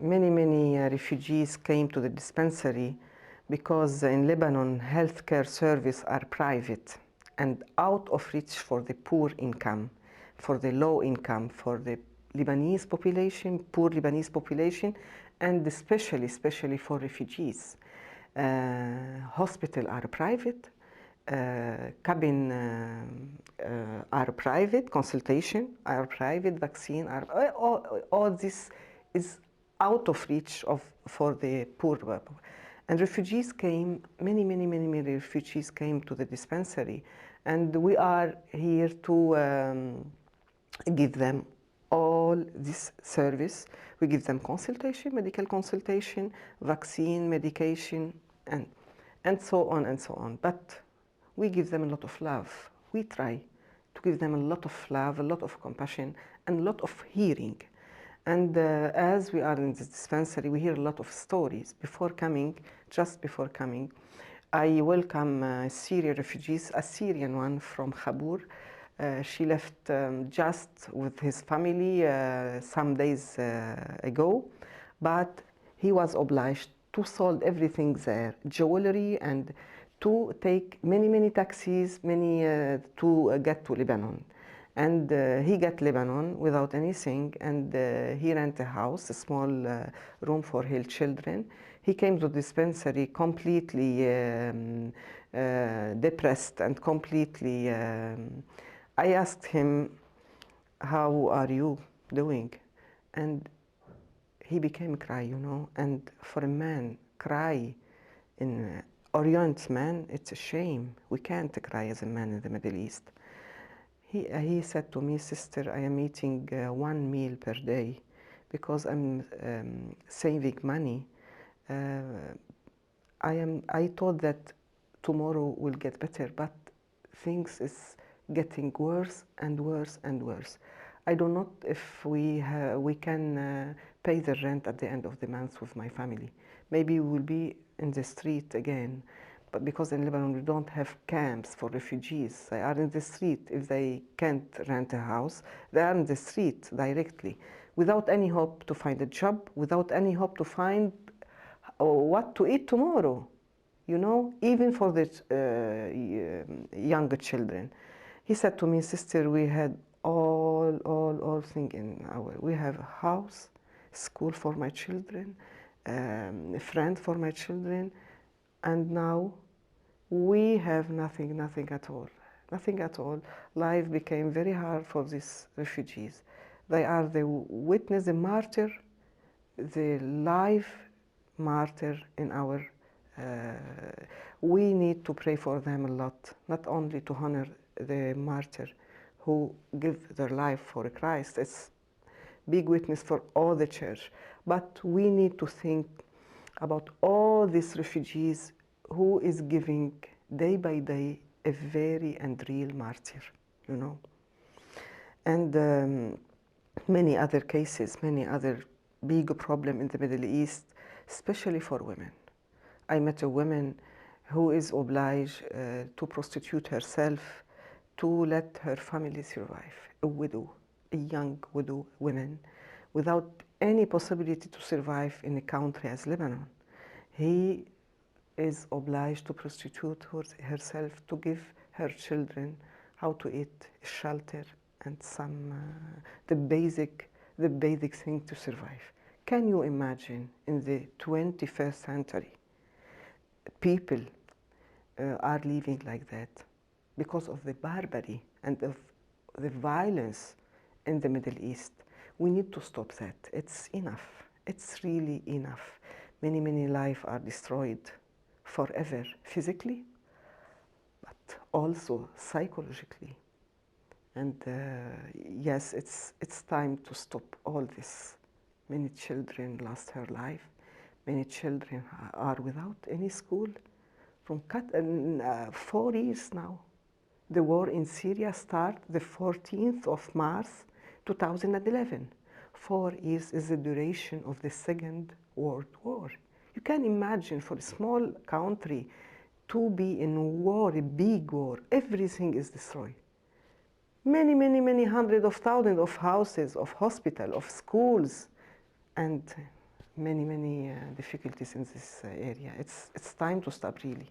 many refugees came to the dispensary because in Lebanon healthcare services are private and out of reach for the poor income, for the low income, for the Lebanese population, poor Lebanese population, and especially for refugees. Hospitals are private, cabin are private, consultation are private, vaccine are, all this is out of reach for the poor people. And refugees came, many refugees came to the dispensary, and we are here to give them all this service. We give them consultation, medical consultation, vaccine, medication, and so on and so on. But we give them a lot of love. We try to give them a lot of love, a lot of compassion, and a lot of hearing. And as we are in this dispensary, we hear a lot of stories. Just before coming, I welcome Syrian refugees, a Syrian one from Khabur. She left just with his family some days ago, but he was obliged to sell everything there, jewelry, and to take many taxis, to get to Lebanon. And he got Lebanon without anything, and he rented a house, a small room for his children. He came to the dispensary completely depressed and completely. I asked him, "How are you doing?" And he became cry, And for a man, cry in Orient man, it's a shame. We can't cry as a man in the Middle East. He said to me, "Sister, I am eating 1 meal per day because I'm saving money. I thought that tomorrow will get better, but things is getting worse and worse and worse. I don't know if we can pay the rent at the end of the month with my family. Maybe we will be in the street again." But because in Lebanon we don't have camps for refugees, they are in the street. If they can't rent a house, they are in the street directly, without any hope to find a job, without any hope to find what to eat tomorrow, even for the younger children. He said to me, "Sister, we had all things in we have a house, school for my children, a friend for my children, and now we have nothing at all. Nothing at all. Life became very hard for these refugees. They are the witness, the martyr, the life martyr in our. We need to pray for them a lot, not only to honor the martyr who give their life for Christ. It's big witness for all the church. But we need to think about all these refugees who is giving day by day a very and real martyr, And many other cases, many other big problem in the Middle East, especially for women. I met a woman who is obliged to prostitute herself to let her family survive, a widow, a young widow woman, without any possibility to survive in a country as Lebanon. He is obliged to prostitute herself to give her children how to eat, shelter, and some the basic thing to survive. Can you imagine in the 21st century, people are living like that because of the barbary and of the violence in the Middle East? We need to stop that. It's enough. It's really enough. Many lives are destroyed forever, physically, but also psychologically. And yes, it's time to stop all this. Many children lost their life. Many children are without any school from 4 years now. The war in Syria started the 14th of March 2011. 4 years is the duration of the Second World War. You can imagine for a small country to be in war, a big war, everything is destroyed. Many hundreds of thousands of houses, of hospitals, of schools, and many difficulties in this area. It's time to stop really.